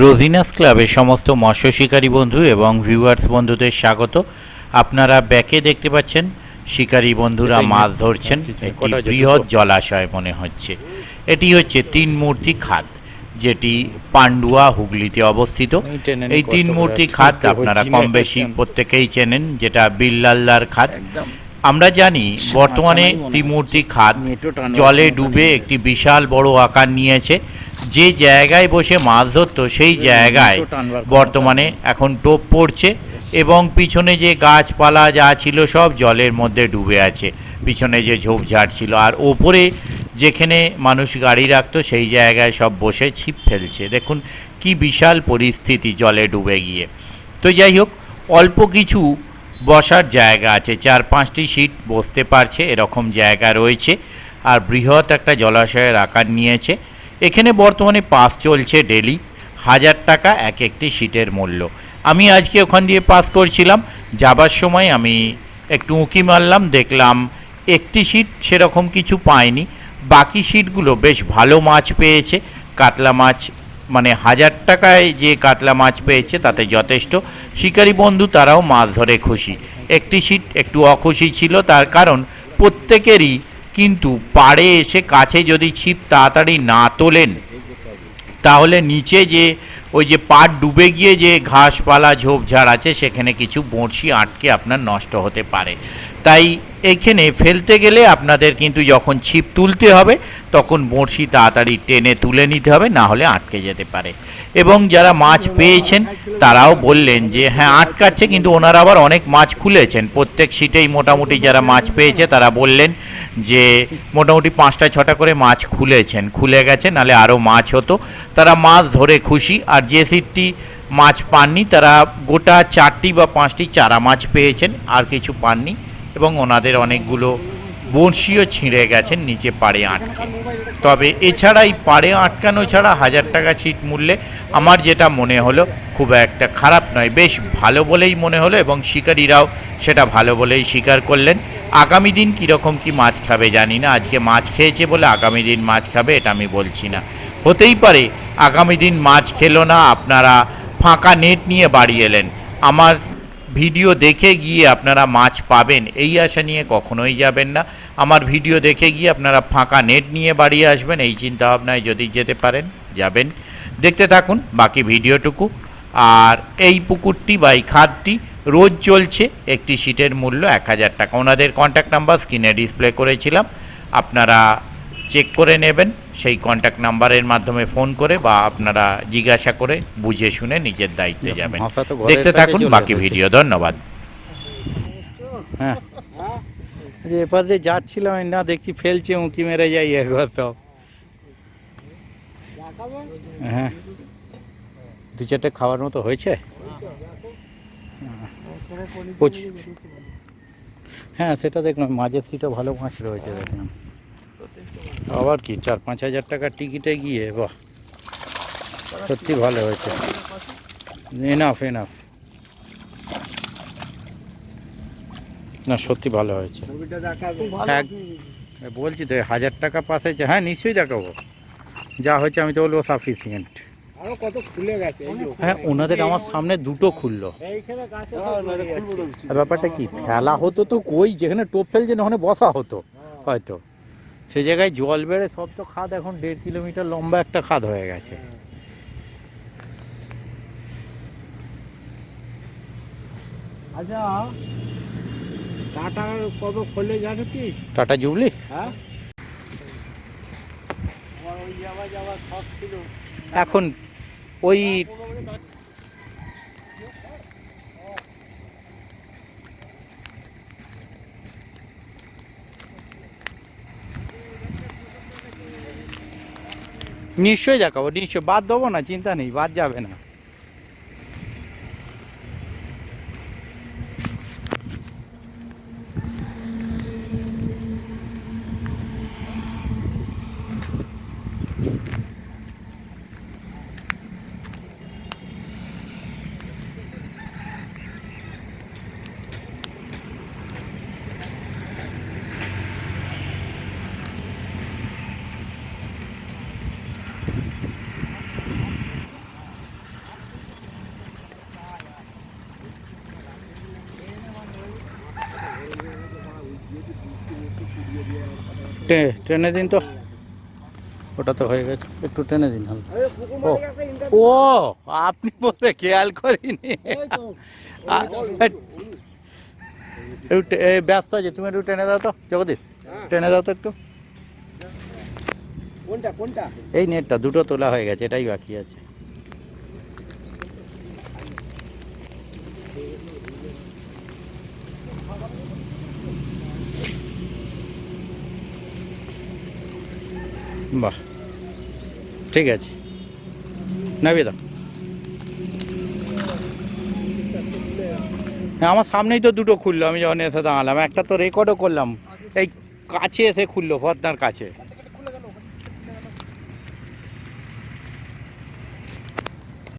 রোজিনাস ক্লাবে সমস্ত মৎস্য শিকারী বন্ধু এবং ভিউয়ার্স বন্ধুদের স্বাগত। আপনারা ব্যাকে দেখতে পাচ্ছেন শিকারী বন্ধুরা মাছ ধরছেন। একটি বৃহৎ জলাশয় মনে হচ্ছে। এটি হচ্ছে তিন মূর্তি খাদ, যেটি পান্ডুয়া হুগলিতে অবস্থিত। এই তিন মূর্তি খাদ আপনারা কম বেশি প্রত্যেকেই চেনেন, যেটা বিল্লালদার খাদ। আমরা জানি বর্তমানে ত্রিমূর্তি খাদ জলে ডুবে একটি বিশাল বড় আকার নিয়েছে। যে জায়গায় বসে মাছ ধরতো সেই জায়গায় বর্তমানে এখন টোপ পড়ছে এবং পিছনে যে গাছপালা যা ছিল সব জলের মধ্যে ডুবে আছে। পিছনে যে ঝোপঝাড় ছিল আর ওপরে যেখানে মানুষ গাড়ি রাখতো সেই জায়গায় সব বসে ছিপ ফেলছে। দেখুন কি বিশাল পরিস্থিতি জলে ডুবে গিয়ে। তো যাই হোক, অল্প কিছু বসার জায়গা আছে, 4-5টি সিট বসতে পারছে এরকম জায়গা রয়েছে। আর বৃহৎ একটা জলাশয়ের আকার নিয়েছে। এখানে বর্তমানে পাস চলছে ডেলি 1000 টাকা এক একটি সিটের মূল্য। আমি আজকে ওখান দিয়ে পাস করছিলাম, যাবার সময় আমি একটু উঁকি মারলাম, দেখলাম একটি সিট সেরকম কিছু পায়নি, বাকি সিটগুলো বেশ ভালো মাছ পেয়েছে। কাতলা মাছ, মানে 1000 টাকায় যে কাতলা মাছ পেয়েছে তাতে যথেষ্ট। শিকারী বন্ধু তারাও মাছ ধরে খুশি। একটি সিট একটু অখুশি ছিল, তার কারণ প্রত্যেকেরই কিন্তু পাড়ে এসে কাছে যদি ছিপ তাড়াতাড়ি না তোলেন তাহলে নিচে যে ওই যে পাড় ডুবে গিয়ে যে ঘাসপালা ঝোপঝাড় আছে সেখানে কিছু বড়শি আটকে আপনার নষ্ট হতে পারে। তাই এখানে ফেলতে গেলে আপনাদের কিন্তু যখন ছিপ তুলতে হবে তখন বড়শি তাড়াতাড়ি টেনে তুলে নিতে হবে, না হলে আটকে যেতে পারে। এবং যারা মাছ পেয়েছেন তারাও বললেন যে হ্যাঁ আটকাচ্ছে, কিন্তু ওনারা আবার অনেক মাছ খুলেছেন। প্রত্যেক সিটেই মোটামুটি যারা মাছ পেয়েছে তারা বললেন যে মোটামুটি 5টা-6টা করে মাছ খুলে গেছে, নাহলে আরও মাছ হতো। তারা মাছ ধরে খুশি। আর যে সিটটি মাছ পাননি তারা গোটা 4টি বা 5টি চারা মাছ পেয়েছেন, আর কিছু পাননি। এবং ওনাদের অনেকগুলো বড়শিও ছিঁড়ে গেছেন নিচে পাড়ে আটকে। তবে এছাড়া এই পাড়ে আটকানো ছাড়া 1000 টাকা সিট মূল্যে আমার যেটা মনে হলো খুব একটা খারাপ নয়, বেশ ভালো বলেই মনে হলো। এবং শিকারীরাও সেটা ভালো বলেই স্বীকার করলেন। আগামী দিন কীরকম কী মাছ খাবে জানি না, আজকে মাছ খেয়েছে বলে আগামী দিন মাছ খাবে এটা আমি বলছি না। হতেই পারে আগামী দিন মাছ খেলো না, আপনারা ফাঁকা নেট নিয়ে বাড়ি এলেন। আমার ভিডিও দেখে গিয়ে আপনারা মাছ পাবেন এই আশা নিয়ে কখনোই যাবেন না। আমার ভিডিও দেখে গিয়ে আপনারা ফাঁকা নেট নিয়ে বাড়ি আসবেন এই চিন্তাভাবনায় যদি যেতে পারেন যাবেন। দেখতে থাকুন বাকি ভিডিওটুকু। আর এই পুকুরটি বা এই খাদটি রোজ চলছে, একটি সিটের মূল্য 1000 টাকা। ওনাদের কন্ট্যাক্ট নাম্বার স্ক্রিনে ডিসপ্লে করেছিলাম, আপনারা চেক করে নেবেন। সেই কন্ট্যাক্ট নাম্বারের মাধ্যমে ফোন করে বা আপনারা জিজ্ঞাসা করে বুঝে শুনে নিজের দায়িত্বে যাবেন। দেখতে থাকুন বাকি ভিডিও। ধন্যবাদ। হ্যাঁ, যে এপার দিয়ে যাচ্ছিলাম না, দেখছি ফেলছে, উঁকি মেরে যাই একবার। তো হ্যাঁ, 2-4টে খাওয়ার মতো হয়েছে। হ্যাঁ সেটা দেখলাম, মাঝের সিটও ভালো মাছ রয়েছে দেখলাম। আবার কি 4-5 হাজার টাকার টিকিটে গিয়ে বাহ, সত্যি ভালো হয়েছে। এনাফ না, সত্যি ভালো হয়েছে। বলছি তো 1000 টাকা পাস হয়েছে। হ্যাঁ নিশ্চয়ই দেখাবো, যা হয়েছে আমি তো বলবো সাফিসিয়েন্ট। হ্যাঁ ওনাদের আমার সামনে 2টো খুললো। ব্যাপারটা কি, ফেলা হতো তো কই, যেখানে টোপ ফেলছেন ওখানে বসা হতো হয়তো, সে জায়গায় জল বেড়ে সব তো খাদ এখন 1.5 কিলোমিটার লম্বা একটা খাদ হয়ে গেছে। আচ্ছা, টাটা কবে খোলে জানো কি? Tata jubilee? হ্যাঁ, ওই যাওয়ার শখ ছিল। এখন ওই নিশ্চয়ই দেখাবো, নিশ্চয় বাদ দেবো না, চিন্তা নেই, বাদ যাবে না। টেনে দিন তো, ওটা তো হয়ে গেছে, একটু টেনে দিন হালকা। ও আপনি বলতে খেয়াল করিনি। ব্যস্ত আছে, তুমি একটু টেনে দাও তো জগদীশ, টেনে দাও তো একটু। কোনটা কোনটা? এই নেটটা দুটো তোলা হয়ে গেছে, এটাই বাকি আছে। বাহ, ঠিক আছে, নেবে দাও। হ্যাঁ, আমার সামনেই তো দুটো খুললো, আমি যখন এসে দাঁড়ালাম, একটা তো রেকর্ডও করলাম, এই কাছে এসে খুললো, পদ্মার কাছে।